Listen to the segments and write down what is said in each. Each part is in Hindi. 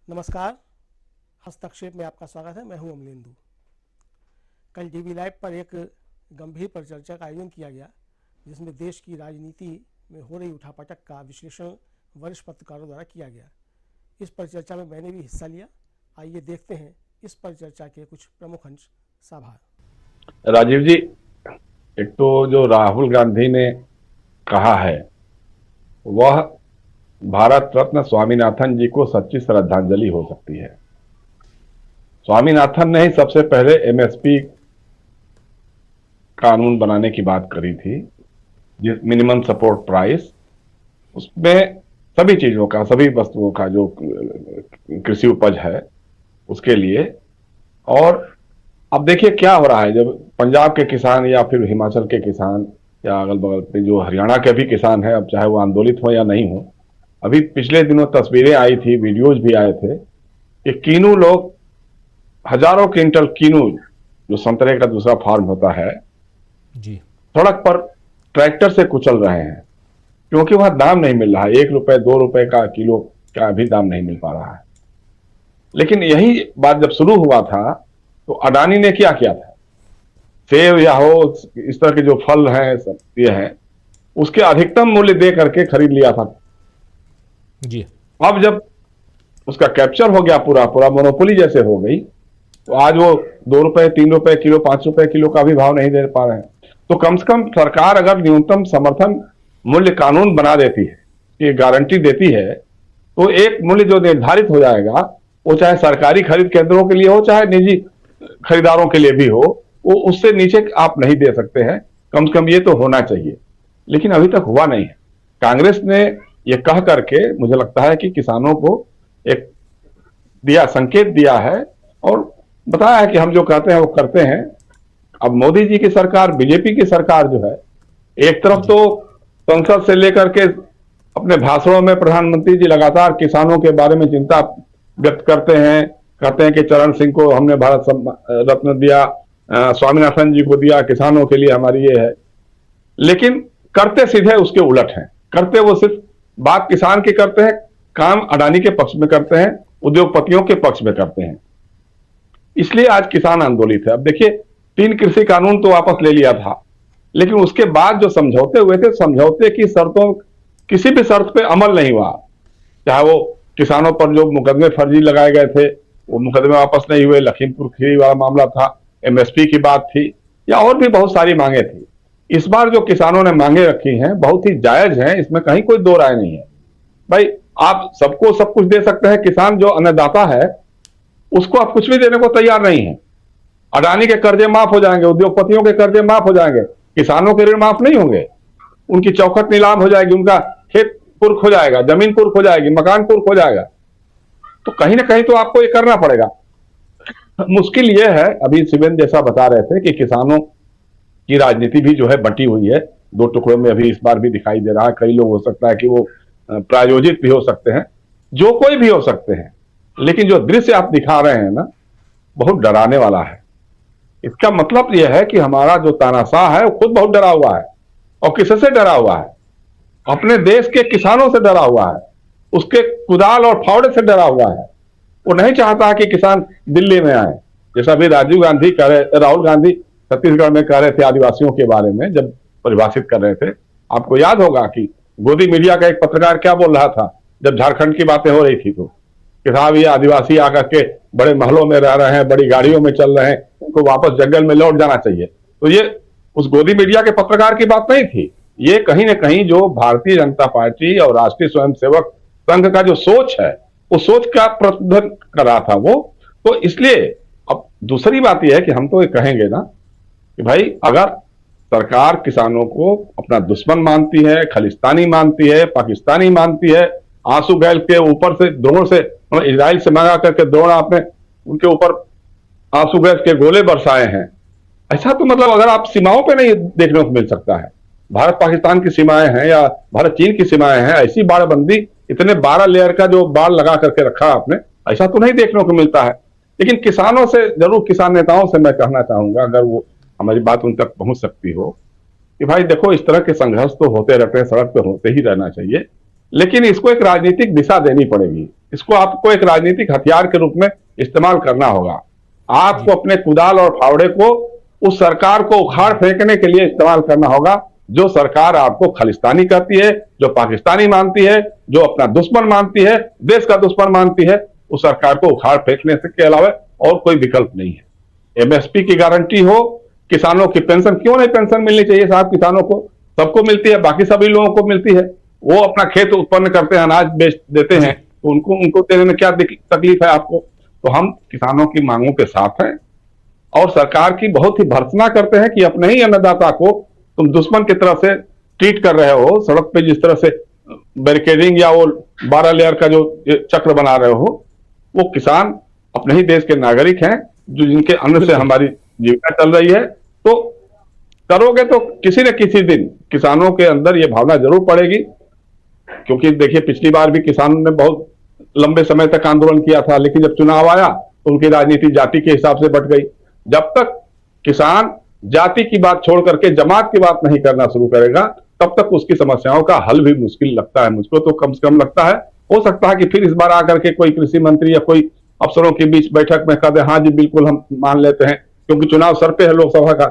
नमस्कार। हस्तक्षेप में आपका स्वागत है। मैं हूं अमलेंदु। कल टीवी लाइव पर एक गंभीर परिचर्चा का आयोजन किया गया, जिसमें देश की राजनीति में हो रही उठापटक का विश्लेषण वरिष्ठ पत्रकारों द्वारा किया गया। इस परिचर्चा में मैंने भी हिस्सा लिया। आइए देखते हैं इस परिचर्चा के कुछ प्रमुख अंश। साभार। राजीव जी, एक तो जो राहुल गांधी ने कहा है वह भारत रत्न स्वामीनाथन जी को सच्ची श्रद्धांजलि हो सकती है। स्वामीनाथन ने ही सबसे पहले एमएसपी कानून बनाने की बात करी थी, जिस मिनिमम सपोर्ट प्राइस, उसमें सभी चीजों का, सभी वस्तुओं का जो कृषि उपज है उसके लिए। और अब देखिए क्या हो रहा है, जब पंजाब के किसान या फिर हिमाचल के किसान या अगल बगल पे जो हरियाणा के भी किसान हैं, अब चाहे वो आंदोलित हो या नहीं हो, अभी पिछले दिनों तस्वीरें आई थी, वीडियोज भी आए थे कि कीनू लोग हजारों क्विंटल कीनू, जो संतरे का दूसरा फार्म होता है जी, सड़क पर ट्रैक्टर से कुचल रहे हैं, क्योंकि वहां दाम नहीं मिल रहा है। 1 रुपए 2 रुपए का किलो का भी दाम नहीं मिल पा रहा है। लेकिन यही बात जब शुरू हुआ था तो अडानी ने क्या किया था, सेब या हो इस तरह के जो फल हैं, ये हैं, उसके अधिकतम मूल्य दे करके खरीद लिया था जी। अब जब उसका कैप्चर हो गया, पूरा पूरा मोनोपोली जैसे हो गई, तो आज वो 2 रुपए 3 रुपए किलो, 5 रुपए किलो का भी भाव नहीं दे पा रहे हैं। तो कम से कम सरकार अगर न्यूनतम समर्थन मूल्य कानून बना देती है, ये गारंटी देती है, तो एक मूल्य जो निर्धारित हो जाएगा, वो चाहे सरकारी खरीद केंद्रों के लिए हो चाहे निजी खरीदारों के लिए भी हो, वो उससे नीचे आप नहीं दे सकते हैं। कम से कम ये तो होना चाहिए, लेकिन अभी तक हुआ नहीं है। कांग्रेस ने ये कह करके मुझे लगता है कि किसानों को एक संकेत दिया है और बताया है कि हम जो कहते हैं वो करते हैं। अब मोदी जी की सरकार, बीजेपी की सरकार जो है, एक तरफ तो संसद से लेकर के अपने भाषणों में प्रधानमंत्री जी लगातार किसानों के बारे में चिंता व्यक्त करते हैं, कहते हैं कि चरण सिंह को हमने भारत रत्न दिया, स्वामीनाथन जी को दिया, किसानों के लिए हमारी ये है। लेकिन करते सीधे उसके उलट हैं। करते वो सिर्फ बात किसान की करते हैं, काम अडानी के पक्ष में करते हैं, उद्योगपतियों के पक्ष में करते हैं। इसलिए आज किसान आंदोलित है। अब देखिए, 3 कृषि कानून तो वापस ले लिया था, लेकिन उसके बाद जो समझौते हुए थे, समझौते की शर्तों, किसी भी शर्त पे अमल नहीं हुआ। चाहे वो किसानों पर जो मुकदमे फर्जी लगाए गए थे, वो मुकदमे वापस नहीं हुए। लखीमपुर खीरी वाला मामला था, एमएसपी की बात थी, या और भी बहुत सारी मांगे थी। इस बार जो किसानों ने मांगे रखी हैं बहुत ही जायज हैं, इसमें कहीं कोई दो राय नहीं है। भाई, आप सबको सब कुछ दे सकते हैं, किसान जो अन्नदाता है उसको आप कुछ भी देने को तैयार नहीं है। अडानी के कर्जे माफ हो जाएंगे, उद्योगपतियों के कर्जे माफ हो जाएंगे, किसानों के ऋण माफ नहीं होंगे। उनकी चौखट नीलाम हो जाएगी, उनका खेत कुर्क हो जाएगा, जमीन कुर्क हो जाएगी, मकान कुर्क हो जाएगा। तो कहीं ना कहीं तो आपको ये करना पड़ेगा। मुश्किल ये है, अभी शिवेंद्र जैसा बता रहे थे कि किसानों की राजनीति भी जो है बंटी हुई है, 2 टुकड़ों में अभी इस बार भी दिखाई दे रहा है। कई लोग हो सकता है कि वो प्रायोजित भी हो सकते हैं, जो कोई भी हो सकते हैं, लेकिन जो दृश्य आप दिखा रहे हैं ना, बहुत डराने वाला है। इसका मतलब यह है कि हमारा जो तानाशाह है वो खुद बहुत डरा हुआ है। और किससे डरा हुआ है? अपने देश के किसानों से डरा हुआ है, उसके कुदाल और फावड़े से डरा हुआ है। वो नहीं चाहता कि किसान दिल्ली में आए। जैसा भी राहुल गांधी छत्तीसगढ़ में कह रहे थे आदिवासियों के बारे में, जब परिभाषित कर रहे थे, आपको याद होगा कि गोदी मीडिया का एक पत्रकार क्या बोल रहा था जब झारखंड की बातें हो रही थी, तो कि साहब ये आदिवासी आकर के बड़े महलों में रह रहे हैं, बड़ी गाड़ियों में चल रहे हैं, उनको वापस जंगल में लौट जाना चाहिए। तो ये उस गोदी मीडिया के पत्रकार की बात नहीं थी, ये कहीं ना कहीं जो भारतीय जनता पार्टी और राष्ट्रीय स्वयंसेवक संघ का जो सोच है, उस सोच का प्रतिनिधित्व कर रहा था वो। तो इसलिए अब दूसरी बात यह है कि हम तो ये कहेंगे ना कि भाई, अगर सरकार किसानों को अपना दुश्मन मानती है, खलिस्तानी मानती है, पाकिस्तानी मानती है, आंसू गैल के ऊपर से ड्रोन से, इजराइल से मंगा करके ड्रोन आपने उनके ऊपर आंसू गैस के गोले बरसाए हैं, ऐसा तो मतलब अगर आप सीमाओं पे नहीं देखने को मिल सकता है। भारत पाकिस्तान की सीमाएं हैं या भारत चीन की सीमाएं हैं, ऐसी बाड़बंदी, इतने 12 लेयर का जो बाड़ लगा करके रखा आपने, ऐसा तो नहीं देखने को मिलता है। लेकिन किसानों से जरूर, किसान नेताओं से मैं कहना चाहूंगा, अगर वो हमारी बात उन तक पहुंच सकती हो, कि भाई देखो, इस तरह के संघर्ष तो होते रहते हैं, सड़क पे होते ही रहना चाहिए, लेकिन इसको एक राजनीतिक दिशा देनी पड़ेगी। इसको आपको एक राजनीतिक हथियार के रूप में इस्तेमाल करना होगा। आपको अपने कुदाल और फावड़े को उस सरकार को उखाड़ फेंकने के लिए इस्तेमाल करना होगा, जो सरकार आपको खालिस्तानी कहती है, जो पाकिस्तानी मानती है, जो अपना दुश्मन मानती है, देश का दुश्मन मानती है। उस सरकार को उखाड़ फेंकने से के अलावा और कोई विकल्प नहीं है। एमएसपी की गारंटी हो, किसानों की पेंशन, क्यों नहीं पेंशन मिलनी चाहिए साहब किसानों को? सबको मिलती है, बाकी सभी लोगों को मिलती है। वो अपना खेत उत्पन्न करते हैं, अनाज बेच देते हैं, तो उनको देने में क्या तकलीफ है आपको? तो हम किसानों की मांगों के साथ हैं और सरकार की बहुत ही भर्त्सना करते हैं कि अपने ही अन्नदाता को तुम दुश्मन की तरह से ट्रीट कर रहे हो। सड़क पे जिस तरह से बैरिकेडिंग या वो 12 लेयर का जो चक्र बना रहे हो, वो किसान अपने ही देश के नागरिक हैं, जो जिनके अन्न से हमारी जीविका चल रही है। तो करोगे तो किसी न किसी दिन किसानों के अंदर ये भावना जरूर पड़ेगी, क्योंकि देखिए पिछली बार भी किसानों ने बहुत लंबे समय तक आंदोलन किया था, लेकिन जब चुनाव आया तो उनकी राजनीति जाति के हिसाब से बट गई। जब तक किसान जाति की बात छोड़ करके जमात की बात नहीं करना शुरू करेगा, तब तक उसकी समस्याओं का हल भी मुश्किल लगता है मुझको। तो कम से कम लगता है, हो सकता है कि फिर इस बार आकर के कोई कृषि मंत्री या कोई अफसरों के बीच बैठक में कह दे हाँ जी बिल्कुल हम मान लेते हैं, क्योंकि चुनाव सर पे है लोकसभा का।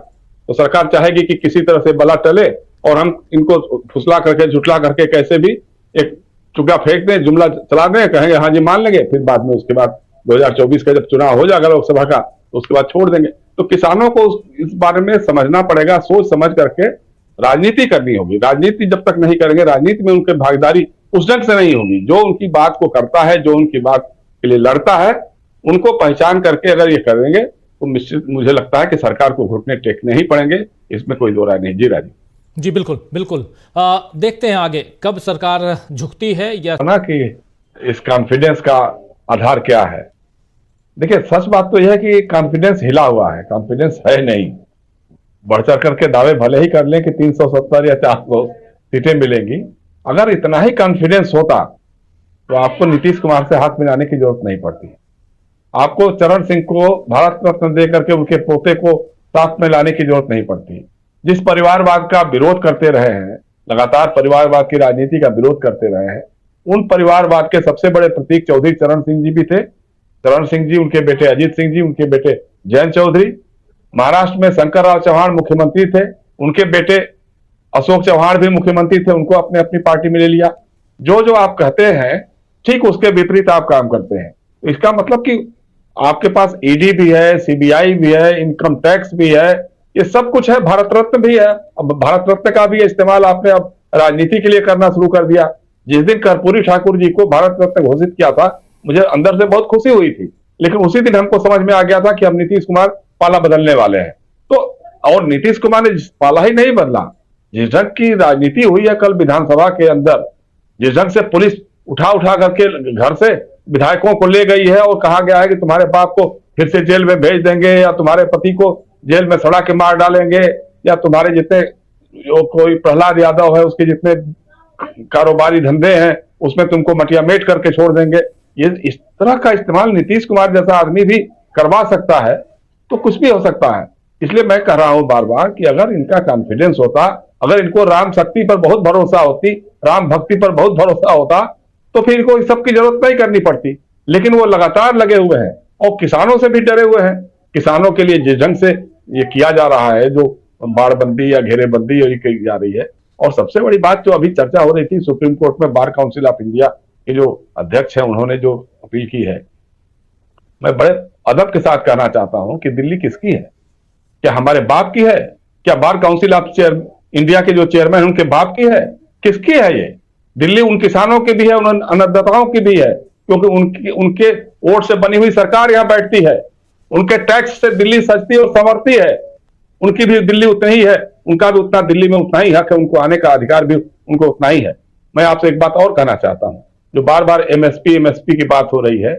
तो सरकार चाहेगी कि किसी तरह से बला टले और हम इनको फुसला करके झुटला करके कैसे भी एक चुका फेंक दें, जुमला चला दें, कहेंगे हाँ जी मान लेंगे, फिर बाद में उसके बाद 2024 का जब चुनाव हो जाएगा लोकसभा का तो उसके बाद छोड़ देंगे। तो किसानों को इस बारे में समझना पड़ेगा, सोच समझ करके राजनीति करनी होगी। राजनीति जब तक नहीं करेंगे, राजनीति में उनकी भागीदारी उस ढंग से नहीं होगी। जो उनकी बात को करता है, जो उनकी बात के लिए लड़ता है, उनको पहचान करके अगर ये करेंगे तो निश्चित मुझे लगता है कि सरकार को घुटने टेकने ही पड़ेंगे, इसमें कोई दो राय नहीं। जी राजीव जी बिल्कुल बिल्कुल। देखते हैं आगे कब सरकार झुकती है या ना कि इस कॉन्फिडेंस का आधार क्या है। देखिए सच बात तो यह है कि कॉन्फिडेंस हिला हुआ है, कॉन्फिडेंस है नहीं। बढ़ चढ़ करके दावे भले ही कर लें कि 370 या 400 सीटें मिलेंगी, अगर इतना ही कॉन्फिडेंस होता तो आपको नीतीश कुमार से हाथ मिलाने की जरूरत नहीं पड़ती। आपको चरण सिंह को भारत रत्न दे करके उनके पोते को साथ में लाने की जरूरत नहीं पड़ती। जिस परिवारवाद का विरोध करते रहे हैं, लगातार परिवारवाद की राजनीति का विरोध करते रहे हैं, उन परिवारवाद के सबसे बड़े प्रतीक चौधरी चरण सिंह जी भी थे। चरण सिंह जी, उनके बेटे अजीत सिंह जी, उनके बेटे जयंत चौधरी। महाराष्ट्र में शंकरराव चौहान मुख्यमंत्री थे, उनके बेटे अशोक चौहान भी मुख्यमंत्री थे, उनको अपने अपनी पार्टी में ले लिया। जो जो आप कहते हैं ठीक उसके विपरीत आप काम करते हैं। इसका मतलब कि आपके पास ईडी भी है, सीबीआई भी है, इनकम टैक्स भी है, ये सब कुछ है, भारत रत्न भी है। अब भारत रत्न का भी इस्तेमाल आपने अब राजनीति के लिए करना शुरू कर दिया। जिस दिन कर्पूरी ठाकुर जी को भारत रत्न घोषित किया था, मुझे अंदर से बहुत खुशी हुई थी, लेकिन उसी दिन हमको समझ में आ गया था कि अब नीतीश कुमार पाला बदलने वाले हैं। तो और नीतीश कुमार ने पाला ही नहीं बदला, जिस ढंग की राजनीति हुई है कल विधानसभा के अंदर, जिस ढंग से पुलिस उठा उठा करके घर से विधायकों को ले गई है और कहा गया है कि तुम्हारे बाप को फिर से जेल में भेज देंगे, या तुम्हारे पति को जेल में सड़ा के मार डालेंगे, या तुम्हारे जितने जो कोई प्रहलाद यादव है उसके जितने कारोबारी धंधे हैं उसमें तुमको मटिया मेट करके छोड़ देंगे। ये इस तरह का इस्तेमाल नीतीश कुमार जैसा आदमी भी करवा सकता है, तो कुछ भी हो सकता है। इसलिए मैं कह रहा हूं बार बार कि अगर इनका कॉन्फिडेंस होता, अगर इनको राम शक्ति पर बहुत भरोसा होती, राम भक्ति पर बहुत भरोसा होता, तो फिर इनको इस सब की जरूरत नहीं करनी पड़ती। लेकिन वो लगातार लगे हुए हैं और किसानों से भी डरे हुए हैं। किसानों के लिए जिस ढंग से ये किया जा रहा है, जो बाड़बंदी या घेरेबंदी ये की जा रही है, और सबसे बड़ी बात जो अभी चर्चा हो रही थी, सुप्रीम कोर्ट में बार काउंसिल ऑफ इंडिया के जो अध्यक्ष है उन्होंने जो अपील की है, मैं बड़े अदब के साथ कहना चाहता हूं कि दिल्ली किसकी है? क्या हमारे बाप की है? क्या बार काउंसिल ऑफ इंडिया के जो चेयरमैन उनके बाप की है? किसकी है ये? दिल्ली उन किसानों की भी है, उन अन्नदाताओं की भी है, क्योंकि उनके वोट से बनी हुई सरकार यहां बैठती है। उनके टैक्स से दिल्ली सजती और संवरती है। उनकी भी दिल्ली उतनी ही है, उनका भी उतना दिल्ली में उतना ही हक है, उनको आने का अधिकार भी उनको उतना ही है। मैं आपसे एक बात और कहना चाहता हूं, जो बार बार एमएसपी की बात हो रही है,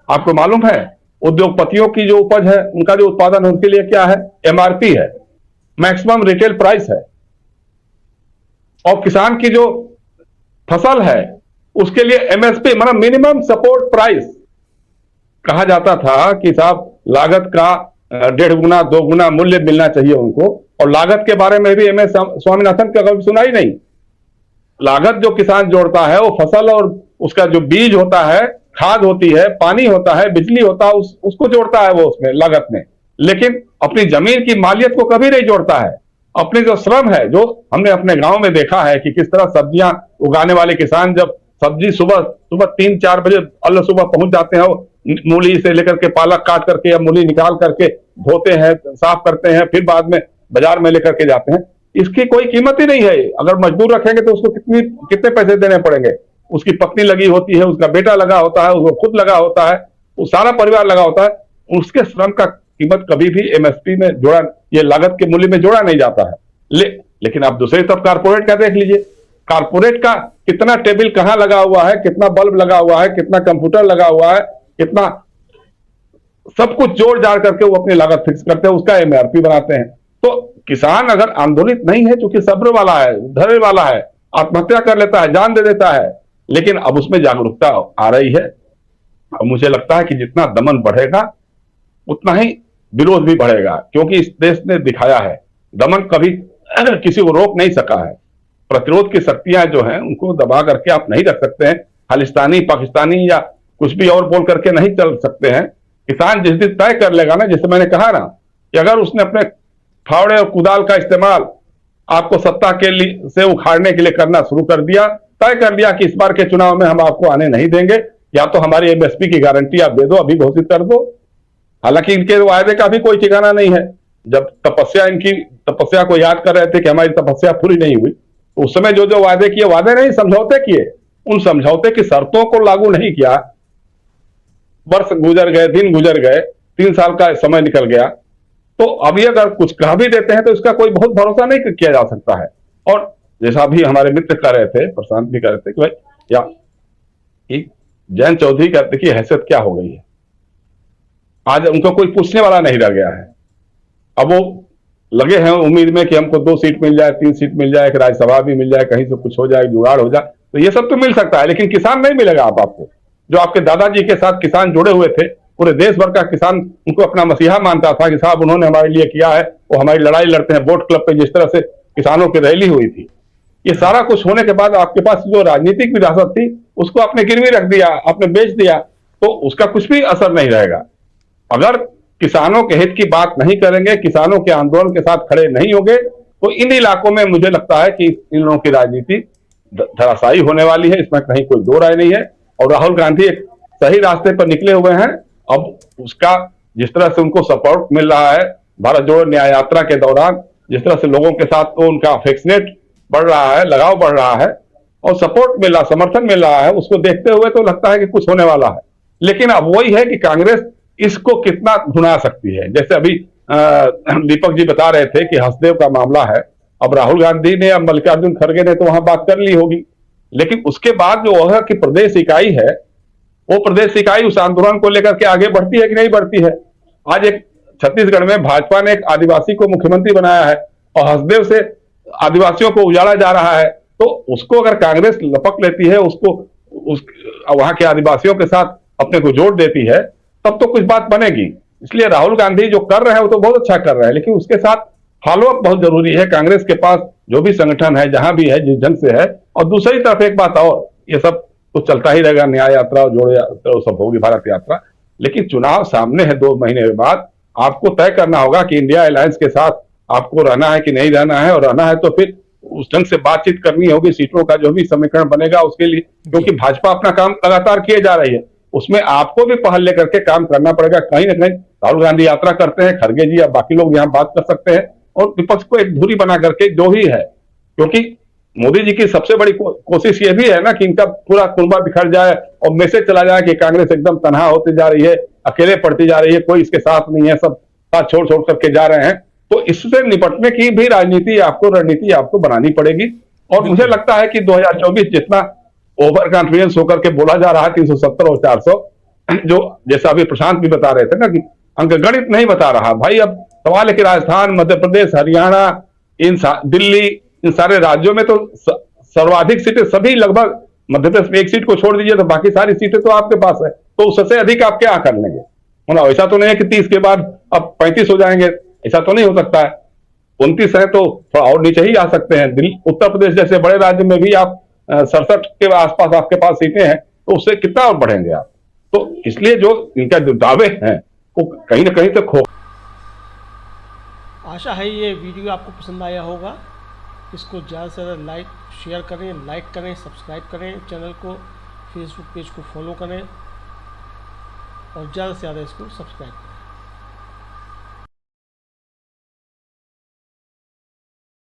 आपको मालूम है उद्योगपतियों की जो उपज है, उनका जो उत्पादन है, उनके लिए क्या है? एमआरपी है, मैक्सिमम रिटेल प्राइस है। और किसान की जो फसल है उसके लिए एमएसपी मतलब मिनिमम सपोर्ट प्राइस। कहा जाता था कि साहब लागत का 1.5 गुना 2 गुना मूल्य मिलना चाहिए उनको, और लागत के बारे में भी एमएस स्वामीनाथन का कभी सुना ही नहीं। लागत जो किसान जोड़ता है वो फसल और उसका जो बीज होता है, खाद होती है, पानी होता है, बिजली होता है, उसको जोड़ता है वो उसमें लागत में, लेकिन अपनी जमीन की मालियत को कभी नहीं जोड़ता है। अपने जो श्रम है, जो हमने अपने गांव में देखा है कि किस तरह सब्जियां उगाने वाले किसान जब सब्जी सुबह सुबह 3-4 बजे अल्लाह सुबह पहुंच जाते हैं, मूली से लेकर के पालक काट करके या मूली निकाल करके धोते हैं, साफ करते हैं, फिर बाद में बाजार में लेकर के जाते हैं। इसकी कोई कीमत ही नहीं है। अगर मजदूर रखेंगे तो उसको कितने पैसे देने पड़ेंगे। उसकी पत्नी लगी होती है, उसका बेटा लगा होता है, उसको खुद लगा होता है, वो सारा परिवार लगा होता है। उसके श्रम का कीमत कभी भी एमएसपी में जोड़ा, ये लागत के मूल्य में जोड़ा नहीं जाता है। लेकिन आप दूसरी तरफ कारपोरेट का देख लीजिए, कारपोरेट का कितना टेबल कहां लगा हुआ है, कितना बल्ब लगा हुआ है, कितना कंप्यूटर लगा हुआ है, कितना सब कुछ जोड़ जाड़ करके वो अपनी लागत फिक्स करते हैं, उसका एमआरपी बनाते हैं। तो किसान अगर आंदोलित नहीं है, चूंकि सब्र वाला है, धैर्य वाला है, आत्महत्या कर लेता है, जान दे देता है, लेकिन अब उसमें जागरूकता आ रही है। अब मुझे लगता है कि जितना दमन बढ़ेगा उतना ही विरोध भी बढ़ेगा, क्योंकि इस देश ने दिखाया है दमन कभी किसी को रोक नहीं सका है। प्रतिरोध की शक्तियां जो हैं उनको दबा करके आप नहीं रख सकते हैं। खालिस्तानी, पाकिस्तानी या कुछ भी और बोल करके नहीं चल सकते हैं। किसान जिस दिन तय कर लेगा ना, जैसे मैंने कहा ना कि अगर उसने अपने फावड़े और कुदाल का इस्तेमाल आपको सत्ता के लिए से उखाड़ने के लिए करना शुरू कर दिया, तय कर दिया कि इस बार के चुनाव में हम आपको आने नहीं देंगे, या तो हमारी एमएसपी की गारंटी आप दे दो, अभी घोषित कर दो। हालांकि इनके वायदे का भी कोई ठिकाना नहीं है। जब इनकी तपस्या को याद कर रहे थे कि हमारी तपस्या पूरी नहीं हुई, तो उस समय जो जो वादे किए, वादे नहीं समझौते किए, उन समझौते की शर्तों को लागू नहीं किया। वर्ष गुजर गए, दिन गुजर गए, 3 साल का समय निकल गया, तो अभी अगर कुछ कह भी देते हैं तो इसका कोई बहुत भरोसा नहीं किया जा सकता है। और जैसा भी हमारे मित्र कह रहे थे, प्रशांत भी कह रहे थे कि भाई या जयंत चौधरी का देखिए हैसियत क्या हो गई है, आज उनको कोई पूछने वाला नहीं रह गया है। अब वो लगे हैं उम्मीद में कि हमको 2 सीट मिल जाए, 3 सीट मिल जाए, एक राज्यसभा भी मिल जाए, कहीं से कुछ हो जाए, जुगाड़ हो जाए, तो ये सब तो मिल सकता है, लेकिन किसान नहीं मिलेगा। आपको जो आपके दादाजी के साथ किसान जुड़े हुए थे, पूरे देश भर का किसान उनको अपना मसीहा मानता था कि साहब उन्होंने हमारे लिए किया है, वो हमारी लड़ाई लड़ते हैं। वोट क्लब पे जिस तरह से किसानों की रैली हुई थी, ये सारा कुछ होने के बाद आपके पास जो राजनीतिक विरासत थी उसको आपने गिरवी रख दिया, आपने बेच दिया, तो उसका कुछ भी असर नहीं रहेगा। अगर किसानों के हित की बात नहीं करेंगे, किसानों के आंदोलन के साथ खड़े नहीं होंगे, तो इन इलाकों में मुझे लगता है कि इन लोगों की राजनीति धराशायी होने वाली है, इसमें कहीं कोई दो राय नहीं है। और राहुल गांधी एक सही रास्ते पर निकले हुए हैं। अब उसका जिस तरह से उनको सपोर्ट मिल रहा है भारत जोड़ो न्याय यात्रा के दौरान, जिस तरह से लोगों के साथ तो उनका अफेक्शनेट बढ़ रहा है, लगाव बढ़ रहा है और सपोर्ट मिल रहा, समर्थन मिल रहा है, उसको देखते हुए तो लगता है कि कुछ होने वाला है। लेकिन अब वही है कि कांग्रेस इसको कितना भुना सकती है। जैसे अभी दीपक जी बता रहे थे कि हसदेव का मामला है, अब राहुल गांधी ने, अब मल्लिकार्जुन खड़गे ने तो वहां बात कर ली होगी, लेकिन उसके बाद जो वह की प्रदेश इकाई है, वो प्रदेश इकाई उस आंदोलन को लेकर के आगे बढ़ती है कि नहीं बढ़ती है। आज एक छत्तीसगढ़ में भाजपा ने एक आदिवासी को मुख्यमंत्री बनाया है और हसदेव से आदिवासियों को उजाड़ा जा रहा है, तो उसको अगर कांग्रेस लपक लेती है, उसको वहां के आदिवासियों के साथ अपने को जोड़ देती है, तब तो कुछ बात बनेगी। इसलिए राहुल गांधी जो कर रहे हैं वो तो बहुत अच्छा कर रहे हैं, लेकिन उसके साथ फॉलोअप बहुत जरूरी है। कांग्रेस के पास जो भी संगठन है, जहां भी है, जिस ढंग से है, और दूसरी तरफ एक बात और, ये सब तो चलता ही रहेगा, न्याय यात्रा और जोड़ो यात्रा सब होगी, भारत यात्रा, लेकिन चुनाव सामने है 2 महीने के बाद। आपको तय करना होगा कि इंडिया अलायंस के साथ आपको रहना है कि नहीं रहना है, और रहना है तो फिर उस ढंग से बातचीत करनी होगी, सीटों का जो भी समीकरण बनेगा उसके लिए, क्योंकि भाजपा अपना काम लगातार किए जा रही है, उसमें आपको भी पहल लेकर के काम करना पड़ेगा। कहीं ना कहीं राहुल गांधी यात्रा करते हैं, खड़गे जी या बाकी लोग यहाँ बात कर सकते हैं, और विपक्ष को एक धुरी बना करके जो ही है, क्योंकि मोदी जी की सबसे बड़ी कोशिश ये भी है ना कि इनका पूरा कुनबा बिखर जाए और मैसेज चला जाए कि कांग्रेस एकदम तनहा होती जा रही है, अकेले पड़ती जा रही है, कोई इसके साथ नहीं है, सब साथ छोड़ छोड़ करके जा रहे हैं। तो इससे निपटने की भी रणनीति आपको बनानी पड़ेगी। और मुझे लगता है कि 2024 जितना ओवर कॉन्फिडेंस होकर के बोला जा रहा है 370 और 400, जो जैसा अभी प्रशांत भी बता रहे थे ना कि अंकगणित नहीं बता रहा भाई। अब सवाल है कि राजस्थान, मध्य प्रदेश, हरियाणा, दिल्ली, इन सारे राज्यों में तो सर्वाधिक सीटें सभी लगभग, मध्य प्रदेश में 1 सीट को छोड़ दीजिए तो बाकी सारी सीटें तो आपके पास है, तो उससे अधिक आप क्या कर लेंगे? मतलब ऐसा तो नहीं है कि 30 के बाद अब 35 हो जाएंगे, ऐसा तो नहीं हो सकता है। 29 है तो थोड़ा और नीचे ही आ सकते हैं। दिल्ली, उत्तर प्रदेश जैसे बड़े राज्य में भी आप 67 के आसपास आपके पास सीटें हैं, तो उससे कितना और बढ़ेंगे आप? तो इसलिए जो इनका जो दावे हैं वो कहीं ना कहीं तो खो। आशा है ये वीडियो आपको पसंद आया होगा। इसको ज़्यादा से ज़्यादा शेयर करें, लाइक करें, सब्सक्राइब करें चैनल को, फेसबुक पेज को फॉलो करें और ज़्यादा से ज़्यादा इसको सब्सक्राइब करें।